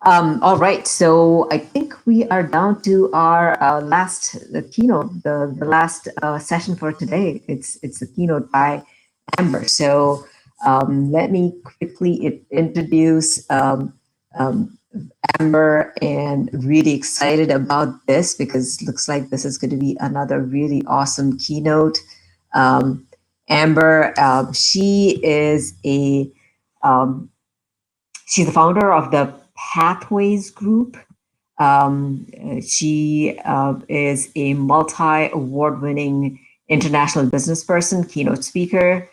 All right, so I think we are down to our last keynote, the last session for today. It's the keynote by Amber. So let me quickly introduce um, Amber, and really excited about this because it looks like this is going to be another really awesome keynote. Um, Amber, she is um, she's the founder of the Pathways Group. She is a multi-award-winning international business person, keynote speaker.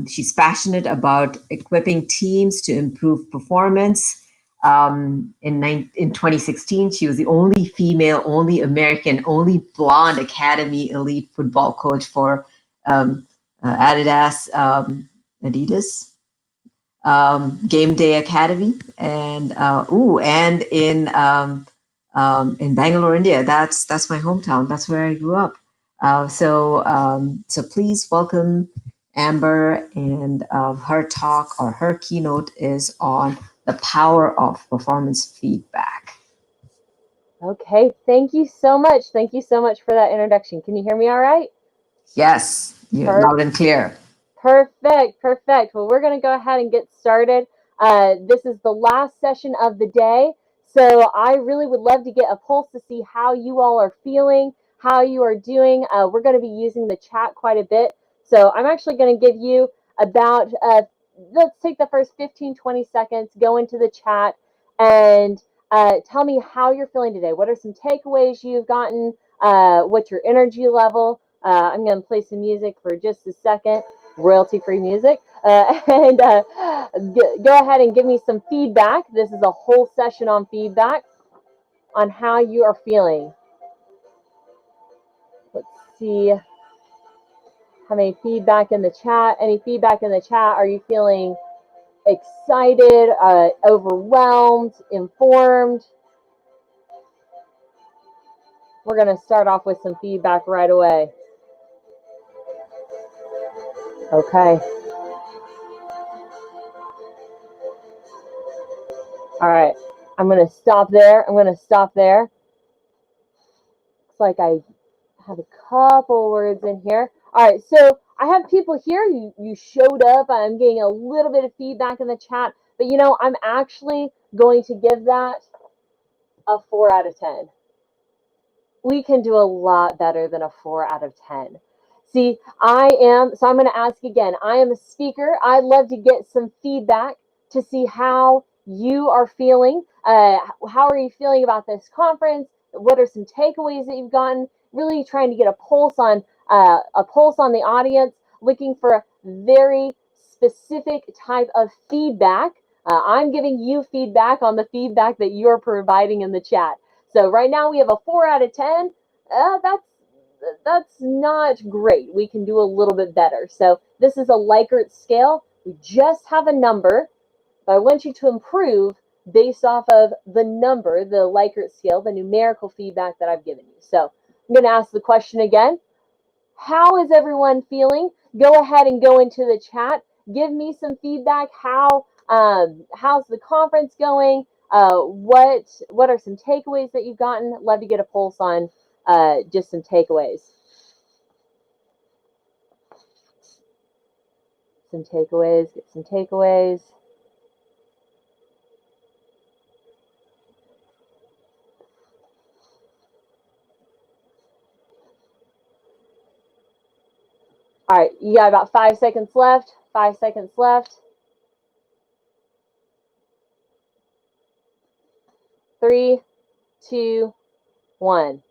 She's passionate about equipping teams to improve performance. In 2016, she was the only female, only American, only blonde Academy elite football coach for Adidas, Game Day Academy, and in Bangalore, India. That's my hometown. That's where I grew up. So please welcome Amber, and her talk or her keynote is on the power of performance feedback. Okay, thank you so much. Thank you so much for that introduction. Can you hear me all right? Yes, loud and clear. Perfect. Well, we're going to go ahead and get started. This is the last session of the day, so I really would love to get a pulse to see how you all are feeling, how you are doing. We're going to be using the chat quite a bit, so I'm actually going to give you about, let's take the first 15-20 seconds, go into the chat, and tell me how you're feeling today. What are some takeaways you've gotten? What's your energy level? I'm going to play some music for just a second, royalty-free music, and go ahead and give me some feedback. This is a whole session on feedback, on how you are feeling. Let's see how many feedback in the chat. Any feedback in the chat? Are you feeling excited, overwhelmed, informed? We're going to start off with some feedback right away. Okay. All right. I'm going to stop there. Looks like I have a couple words in here. All right. So I have people here. You showed up. I'm getting a little bit of feedback in the chat. But, I'm actually going to give that a 4 out of 10. We can do a lot better than a 4 out of 10. See, I'm going to ask again. I am a speaker. I'd love to get some feedback to see how you are feeling. How are you feeling about this conference? What are some takeaways that you've gotten? Really trying to get a pulse on the audience, looking for a very specific type of feedback. I'm giving you feedback on the feedback that you're providing in the chat. So right now we have a 4 out of 10. That's not great. We can do a little bit better. So this is a Likert scale. We just have a number, but I want you to improve based off of the number, the Likert scale, the numerical feedback that I've given you. So I'm going to ask the question again. How is everyone feeling? Go ahead and go into the chat. Give me some feedback. How's the conference going? What are some takeaways that you've gotten? Love to get a pulse on just some takeaways. Get some takeaways. All right, you got about 5 seconds left. 5 seconds left. 3, 2, 1.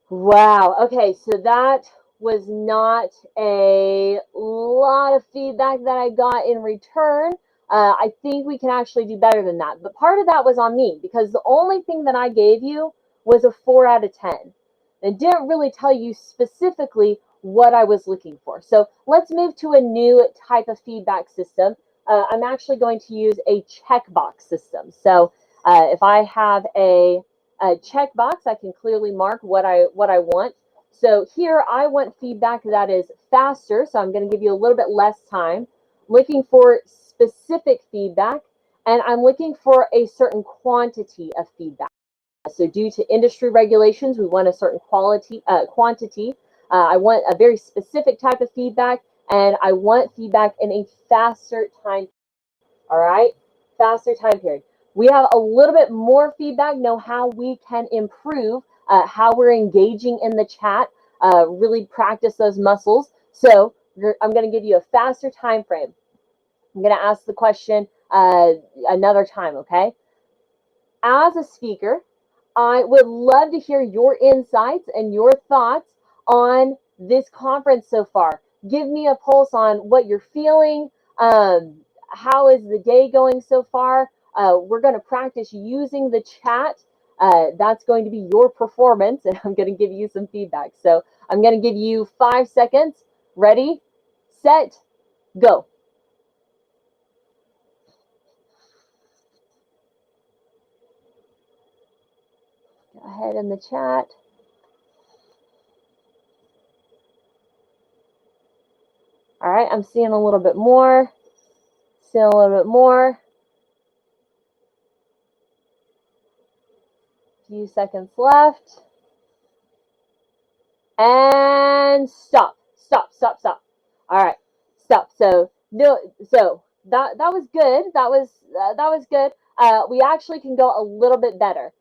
Wow. Okay, so that was not a lot of feedback that I got in return. I think we can actually do better than that. But part of that was on me, because the only thing that I gave you was a 4 out of 10. It didn't really tell you specifically what I was looking for. So let's move to a new type of feedback system. I'm actually going to use a checkbox system. So if I have a checkbox, I can clearly mark what I want. So here I want feedback that is faster. So I'm going to give you a little bit less time. Looking for specific feedback, and I'm looking for a certain quantity of feedback. So due to industry regulations, we want a certain quantity. I want a very specific type of feedback, and I want feedback in a faster time. All right, faster time period. We have a little bit more feedback, know how we can improve how we're engaging in the chat, really practice those muscles. So I'm going to give you a faster time frame. I'm going to ask the question another time, okay? As a speaker, I would love to hear your insights and your thoughts on this conference so far. Give me a pulse on what you're feeling. How is the day going so far? We're going to practice using the chat. That's going to be your performance, and I'm going to give you some feedback. So I'm going to give you 5 seconds. Ready, set, go. Go ahead in the chat. All right, I'm seeing a little bit more. Seeing a little bit more. Few seconds left. And stop. Stop. All right, stop. So no, so that was good. That was good. We actually can go a little bit better.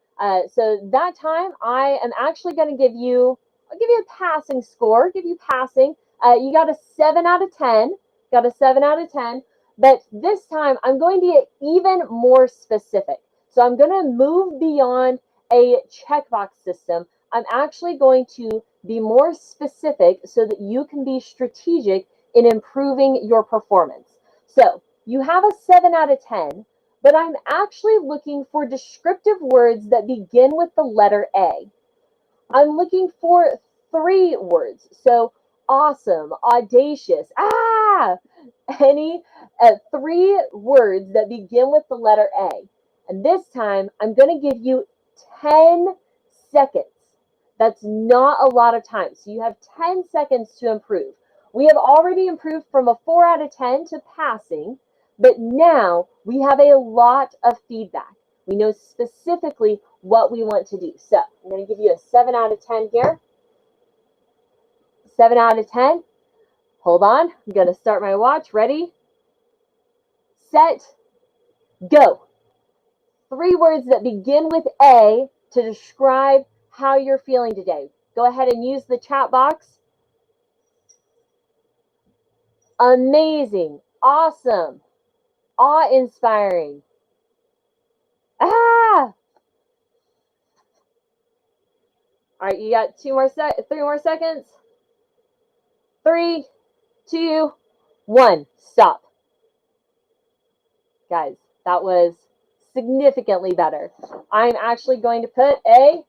So that time, I am actually going to give you. I'll give you a passing score. Give you passing. You got a 7 out of 10. Got a 7 out of 10. But this time, I'm going to get even more specific. So I'm going to move beyond a checkbox system. I'm actually going to be more specific so that you can be strategic in improving your performance. So you have a 7 out of 10, but I'm actually looking for descriptive words that begin with the letter A. I'm looking for 3 words. So awesome, audacious, any 3 words that begin with the letter A. And this time I'm going to give you 10 seconds. That's not a lot of time. So you have 10 seconds to improve. We have already improved from a 4 out of 10 to passing, but now we have a lot of feedback. We know specifically what we want to do. So I'm going to give you a 7 out of 10 here. 7 out of 10. Hold on. I'm going to start my watch. Ready? Set. Go. 3 words that begin with A to describe how you're feeling today. Go ahead and use the chat box. Amazing. Awesome. Awe-inspiring. All right, you got 3 more seconds. 3, 2, 1. Stop. Guys, that was significantly better. I'm actually going to put a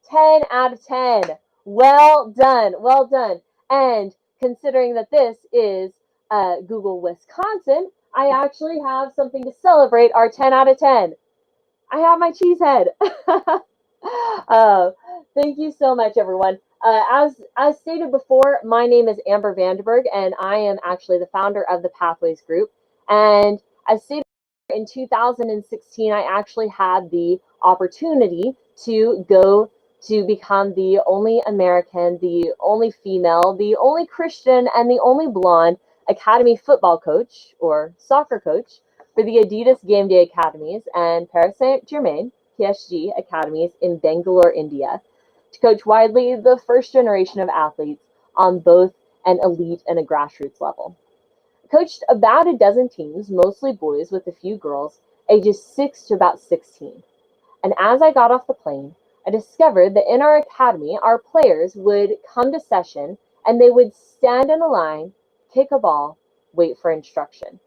10 out of 10. Well done. Well done. And considering that this is Google Wisconsin, I actually have something to celebrate our 10 out of 10. I have my cheese head. Thank you so much, everyone. As stated before, my name is Amber Vanderburg, and I am actually the founder of the Pathways Group. And as stated in 2016, I actually had the opportunity to go to become the only American, the only female, the only Christian, and the only blonde academy football coach or soccer coach for the Adidas Game Day Academies and Paris Saint-Germain, PSG Academies in Bangalore, India, to coach widely the first generation of athletes on both an elite and a grassroots level. I coached about a dozen teams, mostly boys with a few girls, ages 6 to about 16. And as I got off the plane, I discovered that in our academy, our players would come to session and they would stand in a line, kick a ball, wait for instruction.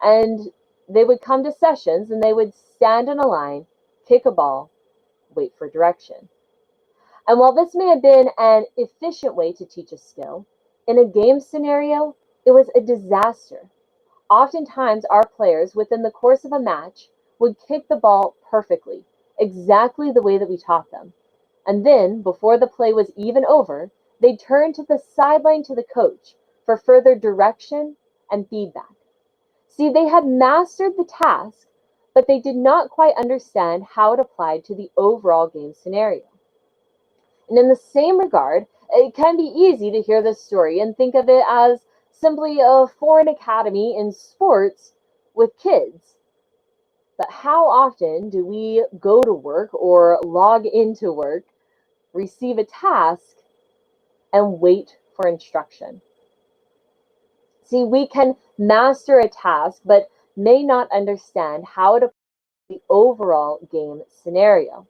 And they would come to sessions and they would stand in a line, kick a ball, wait for direction. And while this may have been an efficient way to teach a skill, in a game scenario, it was a disaster. Oftentimes, our players, within the course of a match, would kick the ball perfectly, exactly the way that we taught them. And then, before the play was even over, they'd turn to the sideline to the coach for further direction and feedback. See, they had mastered the task, but they did not quite understand how it applied to the overall game scenario. And in the same regard, it can be easy to hear this story and think of it as simply a foreign academy in sports with kids. But how often do we go to work or log into work, receive a task, and wait for instruction? See, we can master a task, but may not understand how to play the overall game scenario.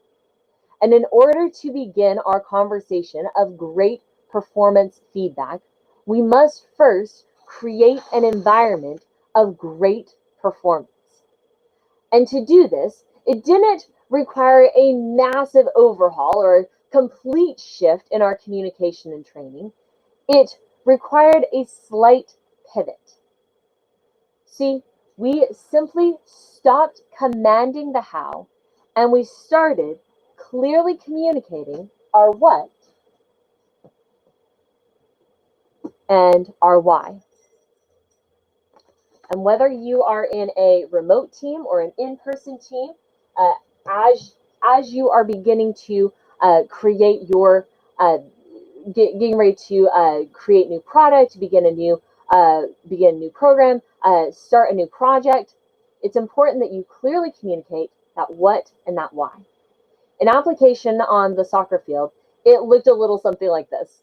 And in order to begin our conversation of great performance feedback, we must first create an environment of great performance. And to do this, it didn't require a massive overhaul or a complete shift in our communication and training. It required a slight pivot. See, we simply stopped commanding the how and we started clearly communicating our what and our why. And whether you are in a remote team or an in-person team, as you are beginning to create your getting ready to create new product, begin a new program, start a new project, it's important that you clearly communicate that what and that why. An application on the soccer field, it looked a little something like this.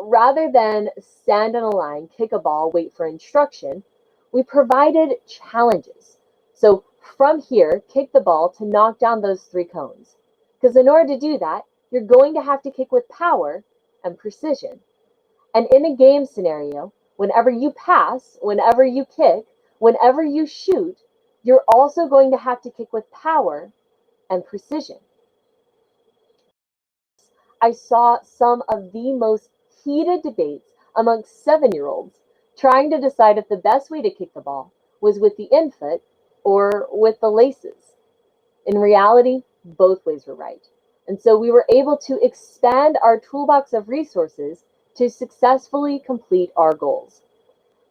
Rather than stand in a line, kick a ball, wait for instruction, we provided challenges. So from here, kick the ball to knock down those 3 cones. Because in order to do that, you're going to have to kick with power and precision. And in a game scenario, whenever you pass, whenever you kick, whenever you shoot, you're also going to have to kick with power and precision. I saw some of the most heated debates amongst 7-year-olds trying to decide if the best way to kick the ball was with the infoot or with the laces. In reality, both ways were right. And so we were able to expand our toolbox of resources to successfully complete our goals.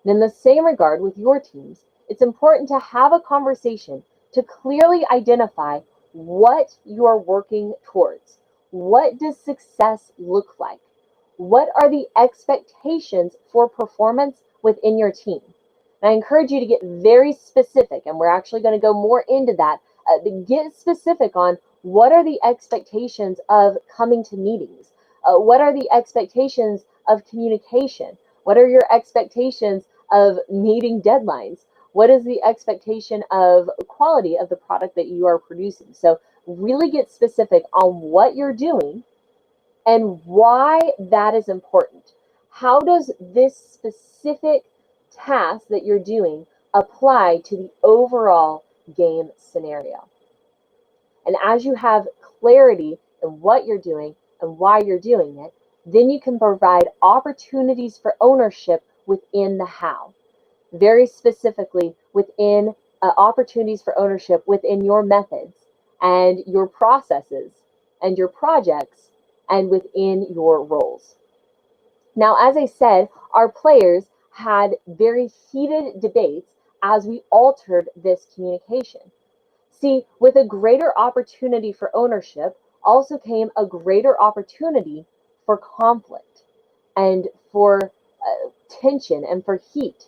And in the same regard with your teams, it's important to have a conversation to clearly identify what you are working towards. What does success look like? What are the expectations for performance within your team? And I encourage you to get very specific, and we're actually going to go more into that. Get specific on what are the expectations of coming to meetings? What are the expectations of communication? What are your expectations of meeting deadlines? What is the expectation of quality of the product that you are producing? So really get specific on what you're doing and why that is important. How does this specific task that you're doing apply to the overall game scenario? And as you have clarity in what you're doing and why you're doing it, then you can provide opportunities for ownership within the how. Very specifically within opportunities for ownership within your methods and your processes and your projects and within your roles. Now, as I said, our players had very heated debates as we altered this communication. See, with a greater opportunity for ownership also came a greater opportunity for conflict and for tension and for heat.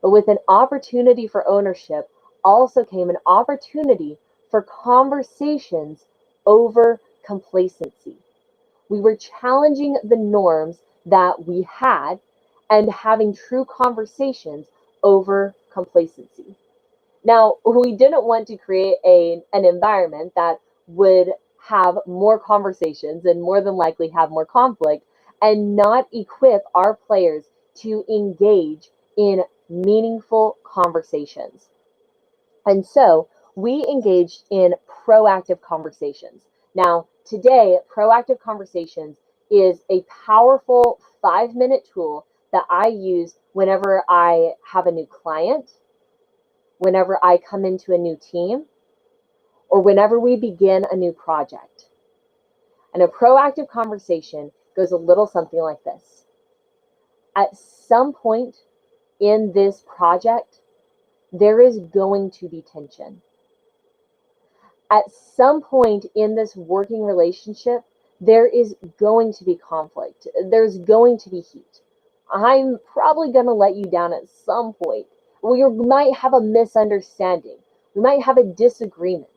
But with an opportunity for ownership also came an opportunity for conversations over complacency. We were challenging the norms that we had and having true conversations over complacency. Now, we didn't want to create an environment that would have more conversations and more than likely have more conflict and not equip our players to engage in meaningful conversations. And so we engaged in proactive conversations. Now, today, proactive conversations is a powerful 5-minute tool that I use whenever I have a new client, whenever I come into a new team, or whenever we begin a new project. And a proactive conversation goes a little something like this. At some point in this project, there is going to be tension. At some point in this working relationship, there is going to be conflict. There's going to be heat. I'm probably going to let you down at some point. We might have a misunderstanding. We might have a disagreement.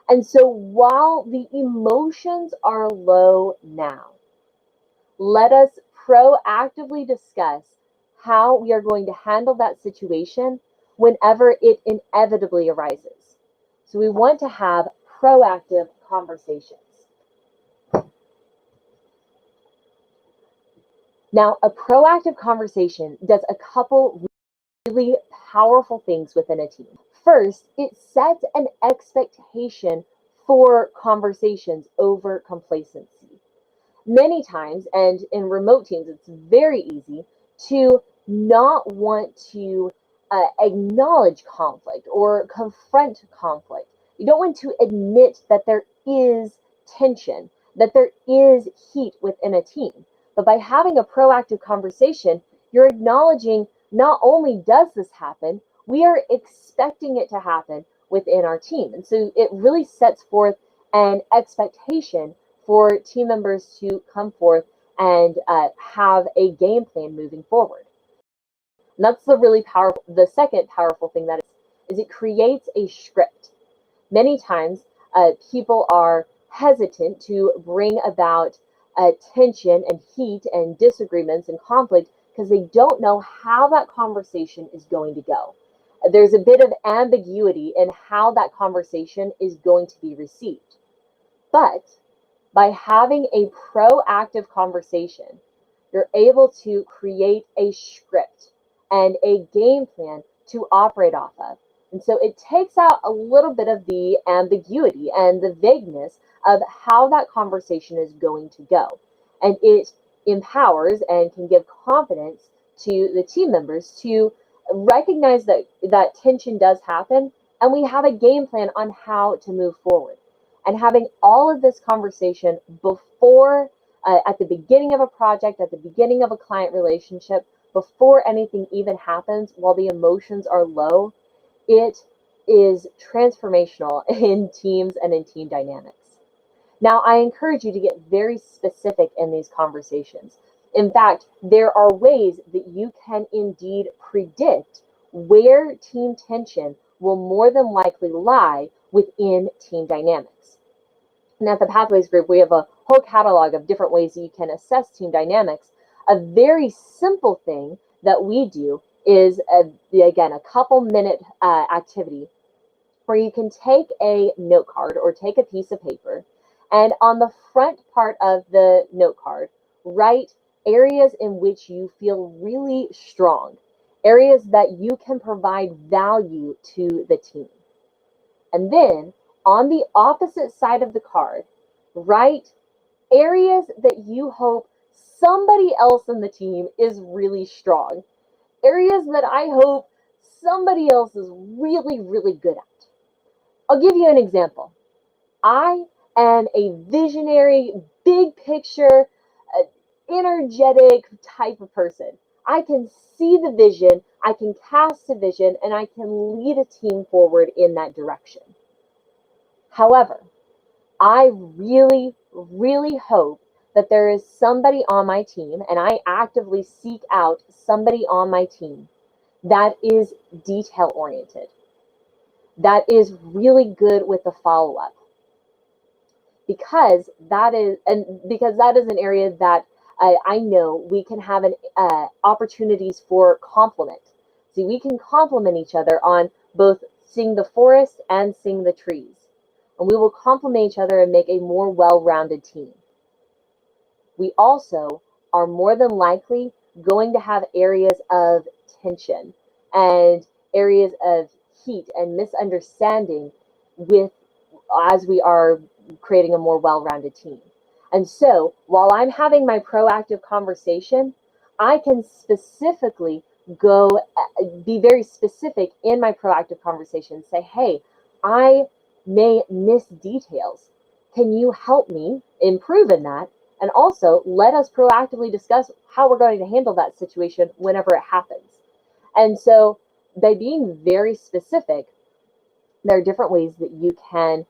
And so while the emotions are low now, let us proactively discuss how we are going to handle that situation whenever it inevitably arises. So we want to have proactive conversations. Now, a proactive conversation does a couple really powerful things within a team. First, it sets an expectation for conversations over complacency. Many times, and in remote teams, it's very easy to not want to acknowledge conflict or confront conflict. You don't want to admit that there is tension, that there is heat within a team. But by having a proactive conversation, you're acknowledging not only does this happen, we are expecting it to happen within our team. And so it really sets forth an expectation for team members to come forth and have a game plan moving forward. And that's the second powerful thing that is it creates a script. Many times people are hesitant to bring about tension and heat and disagreements and conflict because they don't know how that conversation is going to go. There's a bit of ambiguity in how that conversation is going to be received. But by having a proactive conversation, you're able to create a script and a game plan to operate off of. And so it takes out a little bit of the ambiguity and the vagueness of how that conversation is going to go. And it empowers and can give confidence to the team members to recognize that tension does happen, and we have a game plan on how to move forward. And having all of this conversation before, at the beginning of a project, at the beginning of a client relationship, before anything even happens, while the emotions are low, it is transformational in teams and in team dynamics. Now, I encourage you to get very specific in these conversations. In fact, there are ways that you can indeed predict where team tension will more than likely lie within team dynamics. And at the Pathways Group, we have a whole catalog of different ways that you can assess team dynamics. A very simple thing that we do is, again, a couple minute activity where you can take a note card or take a piece of paper, and on the front part of the note card, write areas in which you feel really strong, areas that you can provide value to the team. And then on the opposite side of the card, write areas that you hope somebody else in the team is really strong, areas that I hope somebody else is really, really good at. I'll give you an example. I am a visionary, big picture, energetic type of person. I can see the vision, I can cast a vision, and I can lead a team forward in that direction. However, I really, really hope that there is somebody on my team, and I actively seek out somebody on my team that is detail-oriented, that is really good with the follow-up. Because that is an area that I know we can have opportunities for complement. See, we can complement each other on both seeing the forest and seeing the trees. And we will complement each other and make a more well-rounded team. We also are more than likely going to have areas of tension and areas of heat and misunderstanding as we are creating a more well-rounded team. And so while I'm having my proactive conversation, I can specifically be very specific in my proactive conversation, say, hey, I may miss details. Can you help me improve in that? And also let us proactively discuss how we're going to handle that situation whenever it happens. And so by being very specific, there are different ways that you can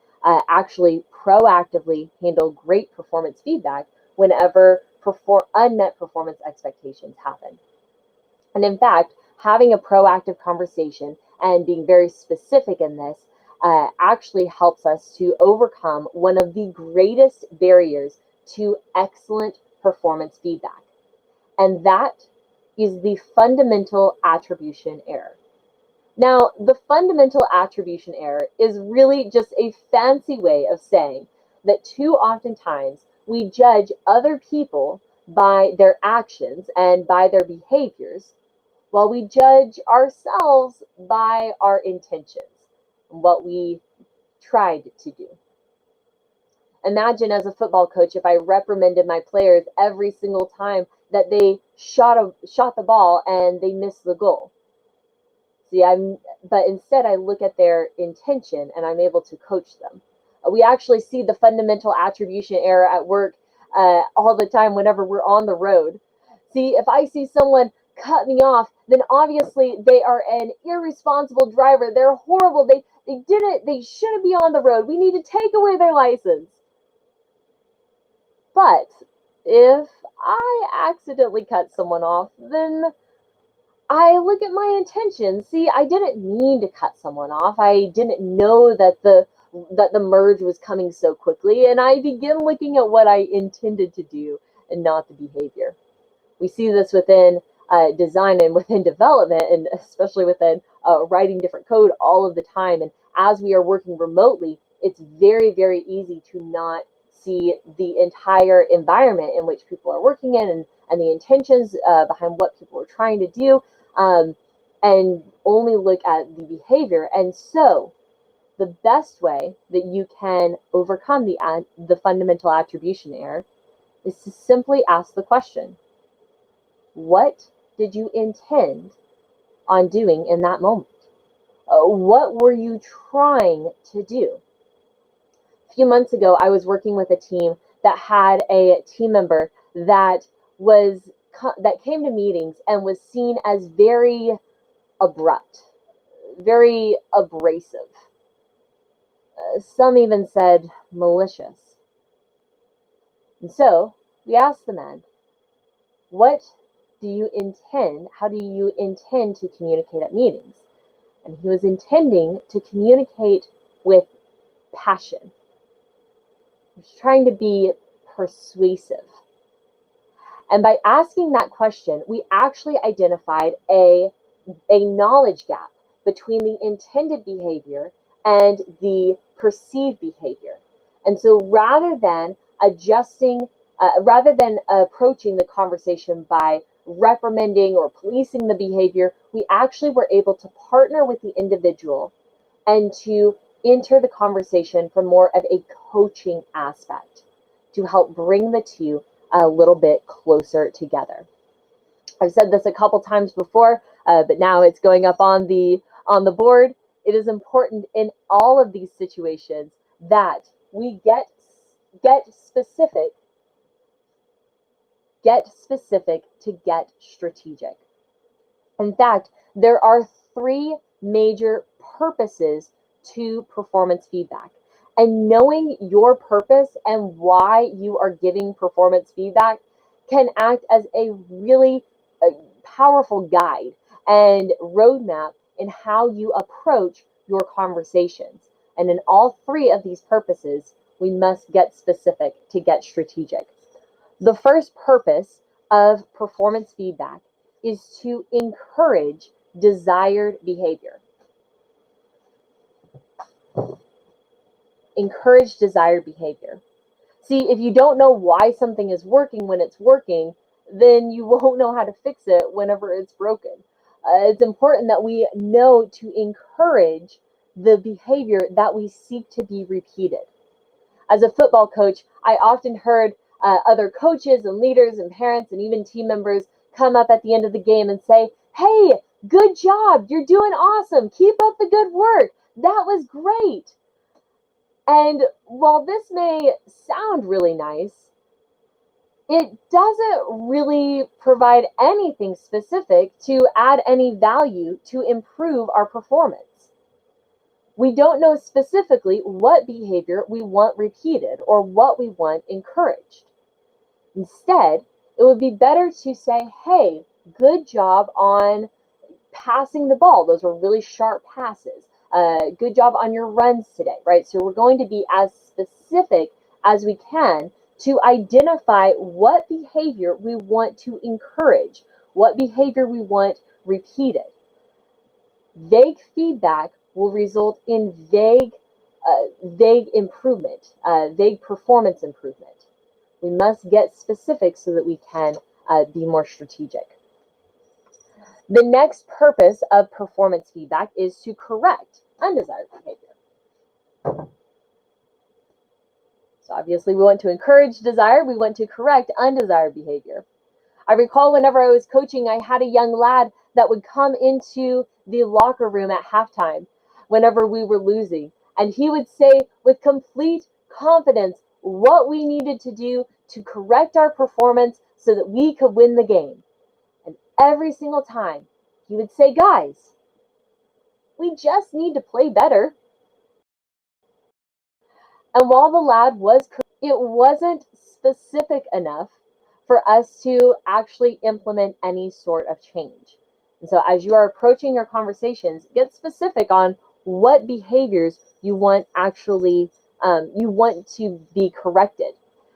actually proactively handle great performance feedback whenever unmet performance expectations happen. And in fact, having a proactive conversation and being very specific in this actually helps us to overcome one of the greatest barriers to excellent performance feedback. And that is the fundamental attribution error. Now, the fundamental attribution error is really just a fancy way of saying that too oftentimes we judge other people by their actions and by their behaviors, while we judge ourselves by our intentions and what we tried to do. Imagine as a football coach if I reprimanded my players every single time that they shot the ball and they missed the goal. But instead I look at their intention and I'm able to coach them. We actually see the fundamental attribution error at work all the time whenever we're on the road. See, if I see someone cut me off, then obviously they are an irresponsible driver. They're horrible. They shouldn't be on the road. We need to take away their license. But if I accidentally cut someone off, then I look at my intentions. See, I didn't mean to cut someone off. I didn't know that the merge was coming so quickly, and I begin looking at what I intended to do and not the behavior. We see this within design and within development, and especially within writing different code all of the time. And as we are working remotely, it's very, very easy to not see the entire environment in which people are working in and the intentions behind what people are trying to do, and only look at the behavior. And so the best way that you can overcome the fundamental attribution error is to simply ask the question, what did you intend on doing in that moment? What were you trying to do? A few months ago, I was working with a team that had a team member that came to meetings and was seen as very abrupt, very abrasive. Some even said malicious. And so we asked the man, how do you intend to communicate at meetings? And he was intending to communicate with passion. He was trying to be persuasive. And by asking that question, we actually identified a knowledge gap between the intended behavior and the perceived behavior. And so rather than approaching the conversation by reprimanding or policing the behavior, we actually were able to partner with the individual and to enter the conversation from more of a coaching aspect to help bring the two a little bit closer together. I've said this a couple times before, but now it's going up on the board. It is important in all of these situations that we get specific to get strategic. In fact, there are 3 major purposes to performance feedback. And knowing your purpose and why you are giving performance feedback can act as a really powerful guide and roadmap in how you approach your conversations. And in all 3 of these purposes, we must get specific to get strategic. The first purpose of performance feedback is to encourage desired behavior. Encourage desired behavior. See, if you don't know why something is working when it's working, then you won't know how to fix it whenever it's broken. It's important that we know to encourage the behavior that we seek to be repeated. As a football coach, I often heard other coaches and leaders and parents and even team members come up at the end of the game and say, "Hey, good job, you're doing awesome, keep up the good work, that was great." And while this may sound really nice, it doesn't really provide anything specific to add any value to improve our performance. We don't know specifically what behavior we want repeated or what we want encouraged. Instead, it would be better to say, hey, good job on passing the ball. Those were really sharp passes. Good job on your runs today, right? So we're going to be as specific as we can to identify what behavior we want to encourage, what behavior we want repeated. Vague feedback will result in vague improvement, vague performance improvement. We must get specific so that we can be more strategic. The next purpose of performance feedback is to correct undesired behavior. So obviously we want to encourage desire, we want to correct undesired behavior. I recall whenever I was coaching, I had a young lad that would come into the locker room at halftime whenever we were losing, and he would say with complete confidence what we needed to do to correct our performance so that we could win the game. And every single time he would say, guys, we just need to play better. And while the lad was correct, it wasn't specific enough for us to actually implement any sort of change. And so as you are approaching your conversations, get specific on what behaviors you want to be corrected.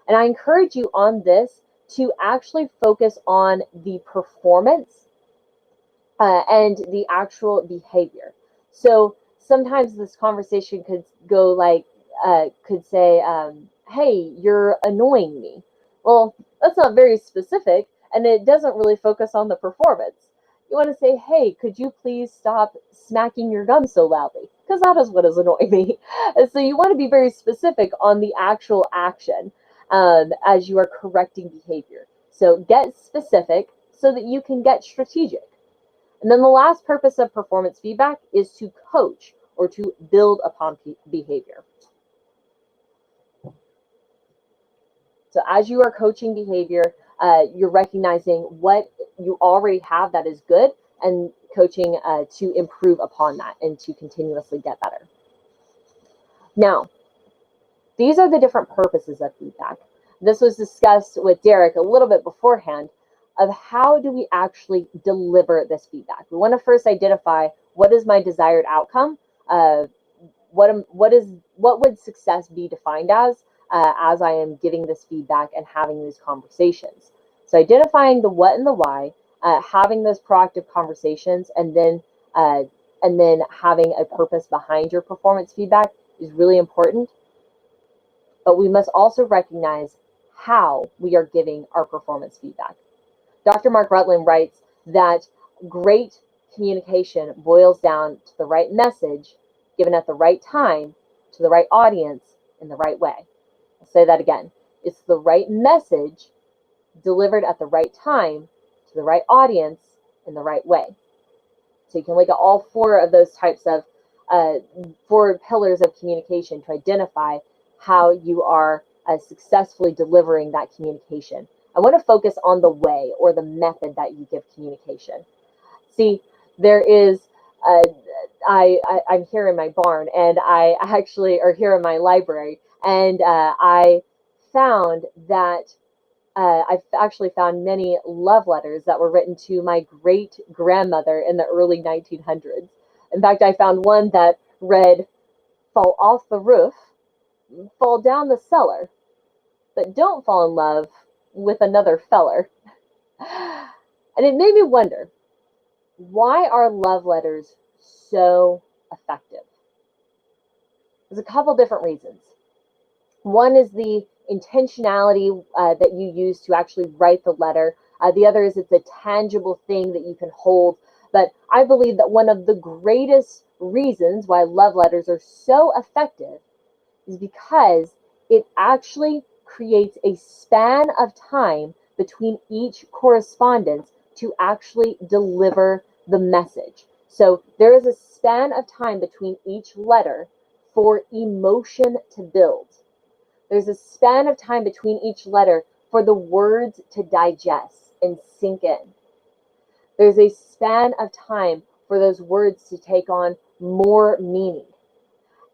And I encourage you on this to actually focus on the performance and the actual behavior. So sometimes this conversation could go like, could say, hey, you're annoying me. Well, that's not very specific, and it doesn't really focus on the performance. You want to say, hey, could you please stop smacking your gum so loudly? Because that is what is annoying me. And so you want to be very specific on the actual action as you are correcting behavior. So get specific so that you can get strategic. And then the last purpose of performance feedback is to coach or to build upon behavior. So as you are coaching behavior, you're recognizing what you already have that is good and coaching to improve upon that and to continuously get better. Now, these are the different purposes of feedback. This was discussed with Derek a little bit beforehand of how do we actually deliver this feedback. We want to first identify what is my desired outcome, what would success be defined as I am giving this feedback and having these conversations. So identifying the what and the why, having those proactive conversations, and then having a purpose behind your performance feedback is really important. But we must also recognize how we are giving our performance feedback. Dr. Mark Rutland writes that great communication boils down to the right message given at the right time to the right audience in the right way. I'll say that again. It's the right message delivered at the right time to the right audience in the right way. So you can look at all four of those types of four pillars of communication to identify how you are successfully delivering that communication. I want to focus on the way or the method that you give communication. See, there is, I'm here in my barn, and I actually, or here in my library, and I found that I've actually found many love letters that were written to my great-grandmother in the early 1900s. In fact, I found one that read, fall off the roof, fall down the cellar, but don't fall in love with another feller. And it made me wonder, why are love letters so effective? There's a couple different reasons. One is the intentionality that you use to actually write the letter. The other is it's a tangible thing that you can hold. But I believe that one of the greatest reasons why love letters are so effective is because it actually creates a span of time between each correspondence to actually deliver the message. So there is a span of time between each letter for emotion to build. There's a span of time between each letter for the words to digest and sink in. There's a span of time for those words to take on more meaning.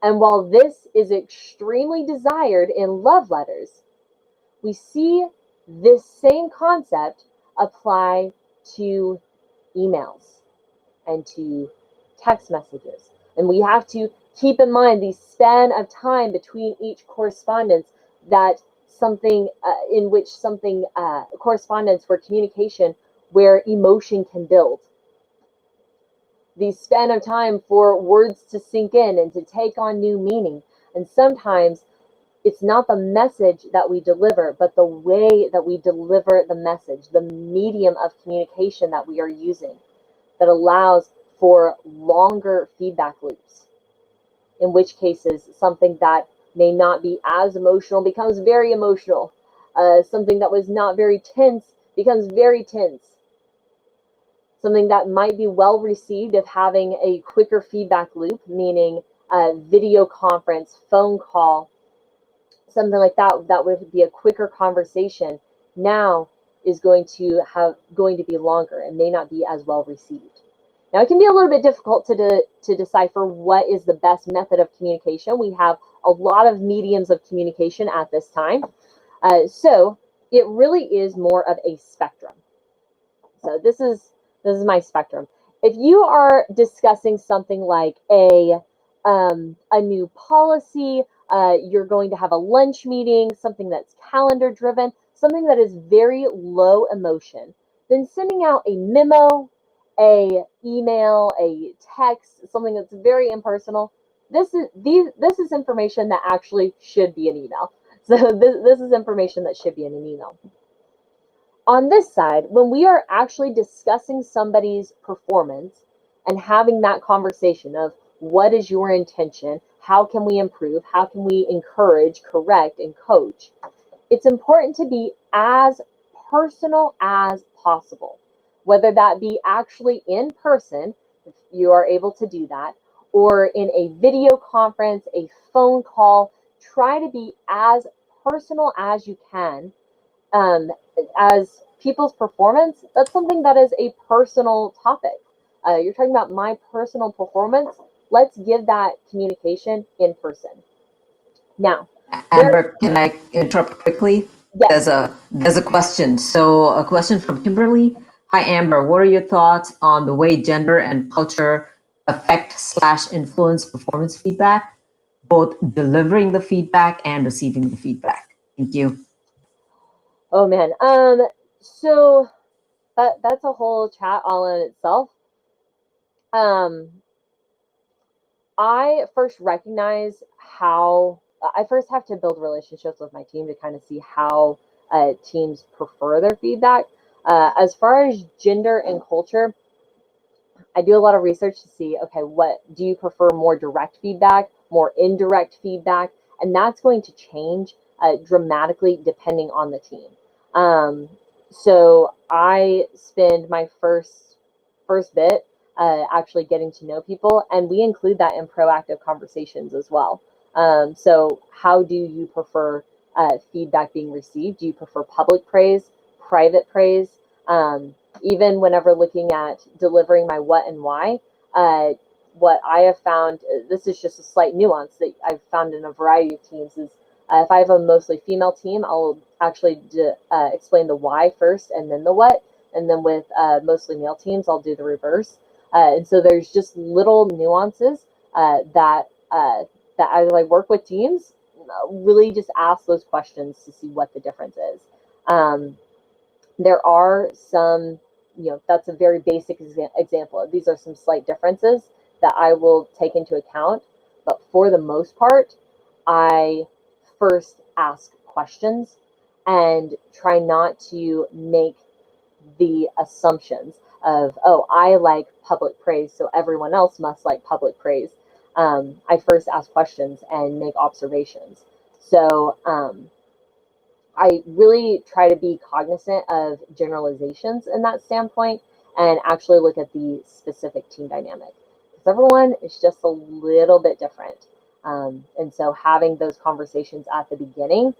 And while this is extremely desired in love letters, we see this same concept apply to emails and to text messages. And we have to keep in mind the span of time between each correspondence, that something in which something correspondence for communication where emotion can build. The span of time for words to sink in and to take on new meaning. And sometimes it's not the message that we deliver, but the way that we deliver the message, the medium of communication that we are using, that allows for longer feedback loops. In which cases, something that may not be as emotional becomes very emotional. Something that was not very tense becomes very tense. Something that might be well received if having a quicker feedback loop, meaning video conference, phone call, something like that, that would be a quicker conversation, now is going to be longer and may not be as well received. Now, it can be a little bit difficult to decipher what is the best method of communication. We have a lot of mediums of communication at this time. So it really is more of a spectrum. So this is my spectrum. If you are discussing something like a new policy, you're going to have a lunch meeting, something that's calendar driven, something that is very low emotion, then sending out a memo, a email, a text, something that's very impersonal, this is information that actually should be an email. So this is information that should be in an email. On this side, when we are actually discussing somebody's performance and having that conversation of what is your intention, how can we improve, how can we encourage, correct, and coach, it's important to be as personal as possible, whether that be actually in person, if you are able to do that, or in a video conference, a phone call. Try to be as personal as you can. As people's performance, that's something that is a personal topic. You're talking about my personal performance. Let's give that communication in person. Now, Amber, can I interrupt quickly? Yes. There's a question. So a question from Kimberly. Hi, Amber. What are your thoughts on the way gender and culture affect/influence performance feedback, both delivering the feedback and receiving the feedback? Thank you. Oh man. So that's a whole chat all in itself. I first recognize how I first have to build relationships with my team to kind of see how teams prefer their feedback. As far as gender and culture, I do a lot of research to see, okay, what do you prefer, more direct feedback, more indirect feedback? And that's going to change dramatically depending on the team. So I spend my first bit actually getting to know people, and we include that in proactive conversations as well. So how do you prefer feedback being received? Do you prefer public praise, private praise? Even whenever looking at delivering my what and why, what I have found, this is just a slight nuance that I've found in a variety of teams, is if I have a mostly female team, I'll actually explain the why first and then the what. And then with mostly male teams, I'll do the reverse. And so there's just little nuances that as I work with teams, really just ask those questions to see what the difference is. There are some, that's a very basic example. These are some slight differences that I will take into account. But for the most part, I first ask questions and try not to make the assumptions of, oh, I like public praise, so everyone else must like public praise. I first ask questions and make observations. So I really try to be cognizant of generalizations in that standpoint and actually look at the specific team dynamic, because everyone is just a little bit different. And so having those conversations at the beginning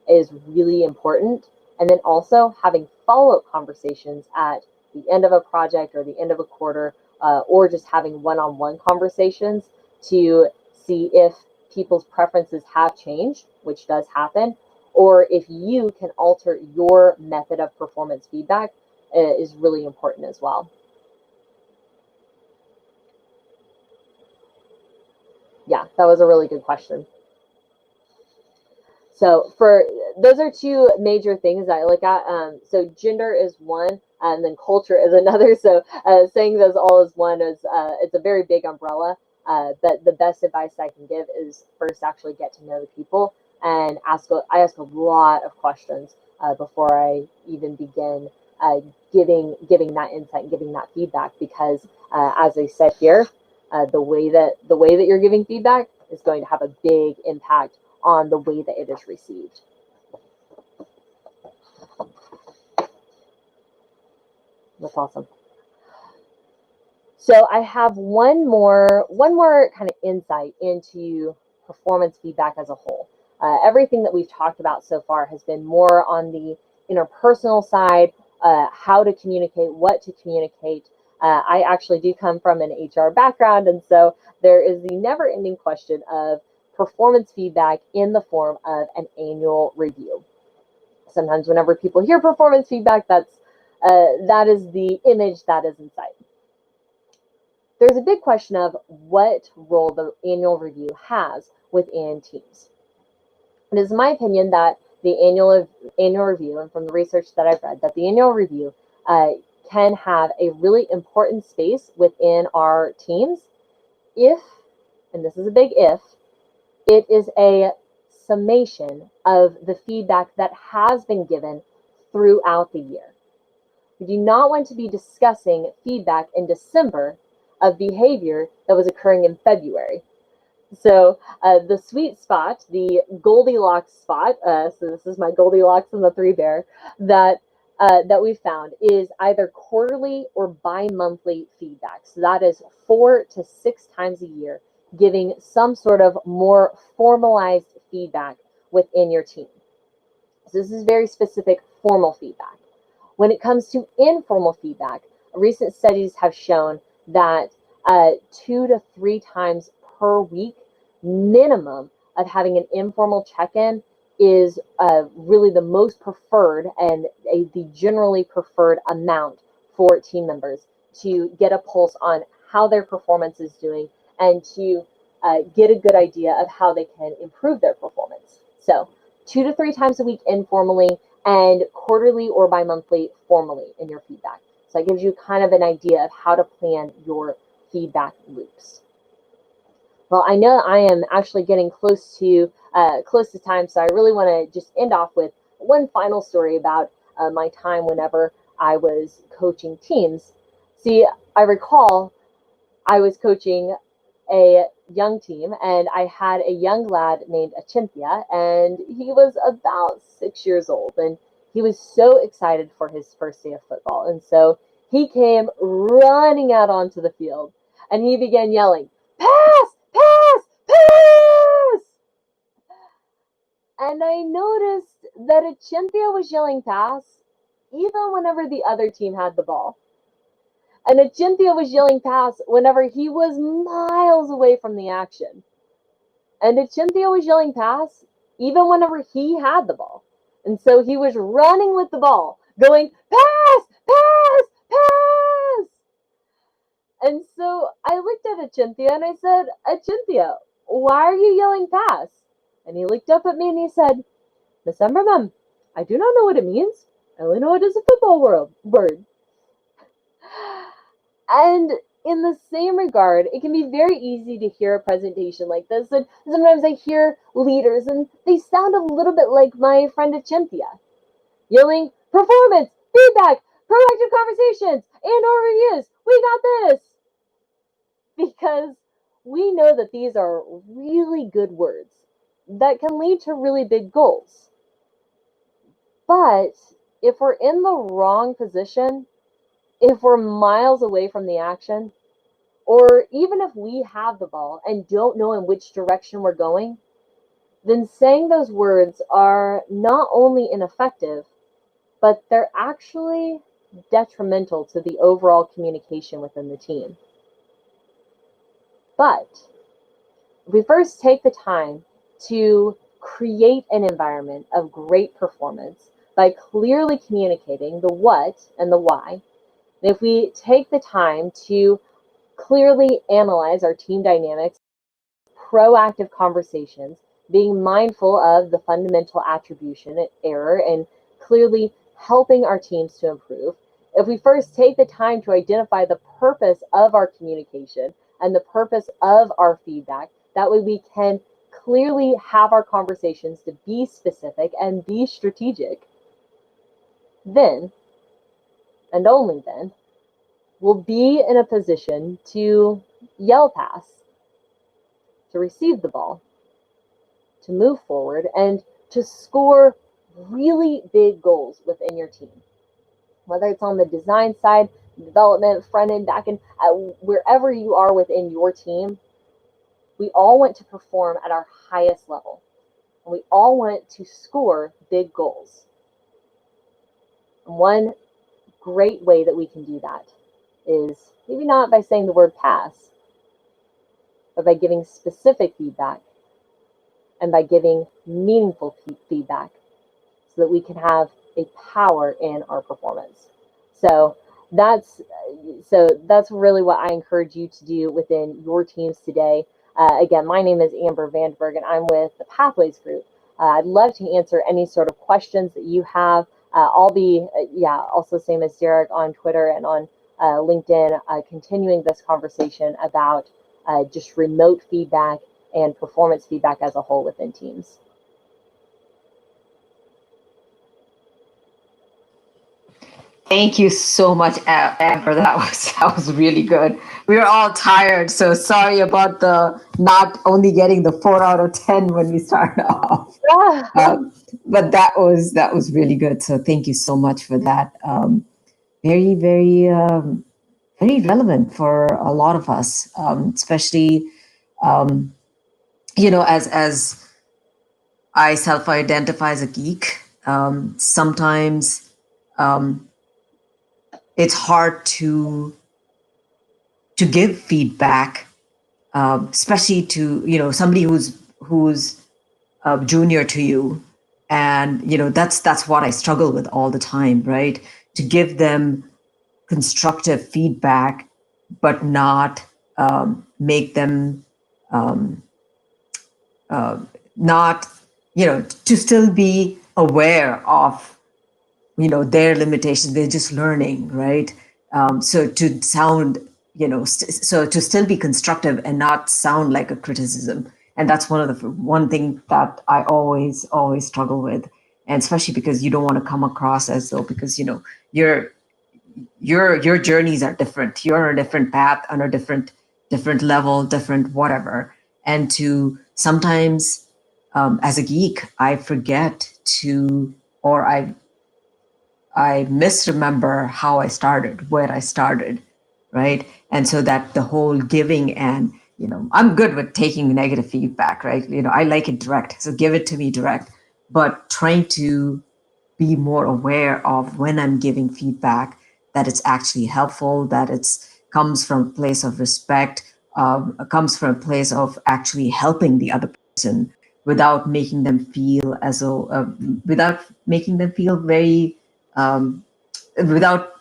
is really important. And then also having follow-up conversations at the end of a project or the end of a quarter, or just having one-on-one conversations to see if people's preferences have changed, which does happen, or if you can alter your method of performance feedback is really important as well. Yeah, that was a really good question. So for those are two major things that I look at. So gender is one, and then culture is another. So saying those all as one is it's a very big umbrella. But the best advice I can give is first actually get to know the people and I ask a lot of questions before I even begin giving that insight and giving that feedback, because as I said here, the way that you're giving feedback is going to have a big impact on the way that it is received. That's awesome. So I have one more kind of insight into performance feedback as a whole. Everything that we've talked about so far has been more on the interpersonal side, how to communicate, what to communicate. I actually do come from an HR background, and so there is the never-ending question of performance feedback in the form of an annual review. Sometimes whenever people hear performance feedback, that is the image that is in sight. There's a big question of what role the annual review has within teams. It is my opinion that the annual review, and from the research that I've read, that the annual review can have a really important space within our teams if, and this is a big if, it is a summation of the feedback that has been given throughout the year. We do not want to be discussing feedback in December of behavior that was occurring in February. So the sweet spot, the Goldilocks spot, so this is my Goldilocks and the Three Bear, that we found is either quarterly or bi-monthly feedback. So that is 4 to 6 times a year, giving some sort of more formalized feedback within your team. So this is very specific formal feedback. When it comes to informal feedback, recent studies have shown that 2 to 3 times per week minimum of having an informal check-in is really the most preferred and the generally preferred amount for team members to get a pulse on how their performance is doing and to get a good idea of how they can improve their performance. So 2 to 3 times a week informally and quarterly or bi-monthly formally in your feedback. So that gives you kind of an idea of how to plan your feedback loops. Well, I know I am actually getting close to time, so I really want to just end off with one final story about my time whenever I was coaching teams. See, I recall I was coaching a young team, and I had a young lad named Achintya, and he was about 6 years old, and he was so excited for his first day of football. And so he came running out onto the field, and he began yelling, "Pass! Pass! Pass!" And I noticed that Achintya was yelling pass even whenever the other team had the ball. And Achintya was yelling pass whenever he was miles away from the action. And Achintya was yelling pass even whenever he had the ball. And so he was running with the ball, going, "Pass! Pass! Pass!" And so I looked at Achintya and I said, "Achintya, why are you yelling pass?" And he looked up at me and he said, "Miss Embermem, I do not know what it means. I only know it is a football word." And in the same regard, it can be very easy to hear a presentation like this. And sometimes I hear leaders and they sound a little bit like my friend Achintya, yelling, "Performance, feedback, proactive conversations, and our reviews. We got this." Because we know that these are really good words that can lead to really big goals. But if we're in the wrong position, if we're miles away from the action, or even if we have the ball and don't know in which direction we're going, then saying those words are not only ineffective, but they're actually detrimental to the overall communication within the team. But if we first take the time to create an environment of great performance by clearly communicating the what and the why, and if we take the time to clearly analyze our team dynamics, proactive conversations, being mindful of the fundamental attribution error, and clearly helping our teams to improve. If we first take the time to identify the purpose of our communication and the purpose of our feedback, that way we can clearly have our conversations to be specific and be strategic, then, and only then, we'll be in a position to yell pass, to receive the ball, to move forward, and to score really big goals within your team. Whether it's on the design side, development, front end, back end, wherever you are within your team, we all want to perform at our highest level. And we all want to score big goals. And one great way that we can do that is maybe not by saying the word pass, but by giving specific feedback and by giving meaningful feedback so that we can have a power in our performance. So that's really what I encourage you to do within your teams today. Again, my name is Amber Vanderburg, and I'm with the Pathways Group. I'd love to answer any sort of questions that you have. I'll be, also same as Derek on Twitter and on LinkedIn, continuing this conversation about just remote feedback and performance feedback as a whole within teams. Thank you so much, Amber. That was really good. We were all tired, so sorry about the not only getting the 4 out of 10 when we started off. But that was really good. So thank you so much for that. Very, very, very relevant for a lot of us, especially, as I self-identify as a geek. Sometimes it's hard to give feedback, especially to somebody who's junior to you, and that's what I struggle with all the time, right? To give them constructive feedback, but not make them not to still be aware of their limitations. They're just learning, right? So to sound so to still be constructive and not sound like a criticism. And that's one thing that I always struggle with, and especially because you don't want to come across as though, because your journeys are different. You're on a different path, on a different level, different whatever. And to sometimes, as a geek, I forget to, or I misremember how I started, where I started, right? And so that the whole giving, and I'm good with taking negative feedback, right? I like it direct, so give it to me direct. But trying to be more aware of when I'm giving feedback, that it's actually helpful, that it's comes from a place of respect, comes from a place of actually helping the other person, without making them feel as though, without making them feel very, without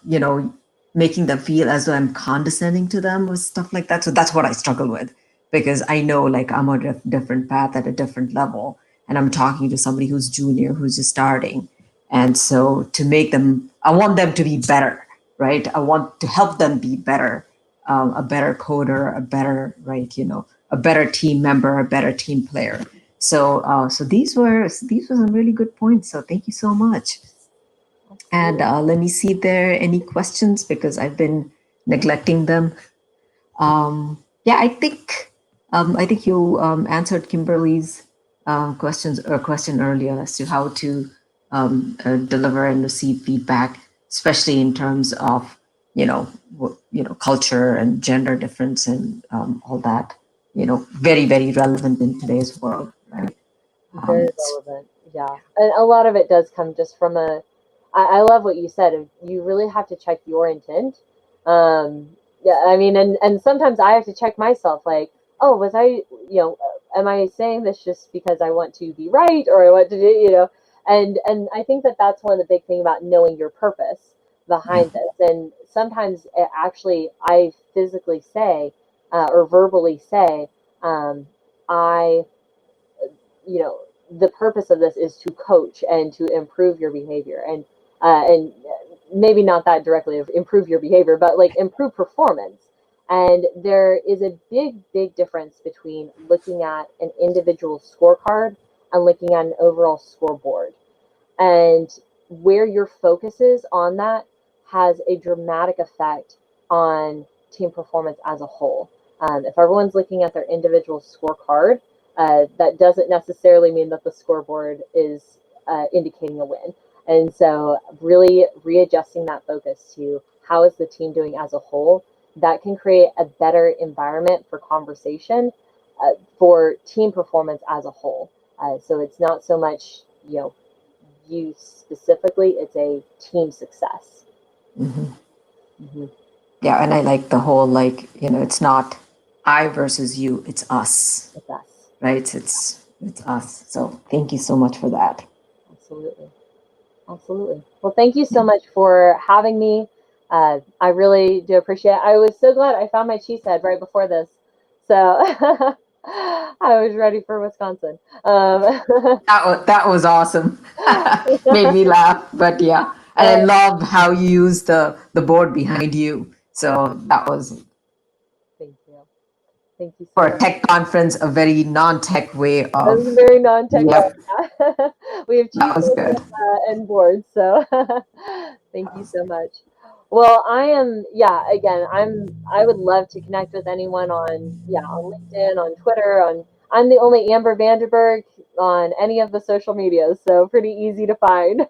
making them feel as though I'm condescending to them or stuff like that. So that's what I struggle with, because I know, like, I'm on a different path at a different level, and I'm talking to somebody who's junior, who's just starting. And so to make them, I want them to be better, right? I want to help them be better, a better coder, a better, right, a better team member, a better team player. So these were some really good points. So thank you so much. And let me see if there are any questions, because I've been neglecting them. I think you answered Kimberly's question earlier as to how to deliver and receive feedback, especially in terms of culture and gender difference and all that. Very, very relevant in today's world, right? Very relevant, yeah. And a lot of it does come just from I love what you said. You really have to check your intent. Yeah, I mean, and sometimes I have to check myself, like, oh, was I, am I saying this just because I want to be right, or I want to do, and I think that that's one of the big thing about knowing your purpose Yeah. behind this. And sometimes it actually, I physically say, or verbally say, I, you know, the purpose of this is to coach and to improve your behavior, and maybe not that directly improve your behavior, but like improve performance. And there is a big difference between looking at an individual scorecard and looking at an overall scoreboard. And where your focus is on that has a dramatic effect on team performance as a whole. If everyone's looking at their individual scorecard, that doesn't necessarily mean that the scoreboard is indicating a win. And so, really readjusting that focus to how is the team doing as a whole, that can create a better environment for conversation for team performance as a whole. So it's not so much, you specifically, it's a team success. Hmm. Mm-hmm. Yeah, and I like the whole, like, it's not I versus you, it's us, It's us. right? It's us. So thank you so much for that. Absolutely. Absolutely. Well, thank you so much for having me. I really do appreciate it. I was so glad I found my cheese head right before this. So I was ready for Wisconsin. That was awesome. Made me laugh, but yeah. And I uh, love how you use the board behind you. So that was, Thank you. Thank you so for a much. tech conference, a very non-tech way That was of, a very non-tech yep, one. We have that cheese was good. and boards, so thank you so much. Well, yeah, again, I would love to connect with anyone on LinkedIn, on Twitter, I'm the only Amber Vanderburg on any of the social medias, so pretty easy to find.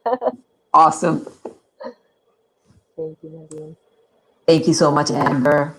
Awesome. Thank you, Nadine. Thank you so much, Amber.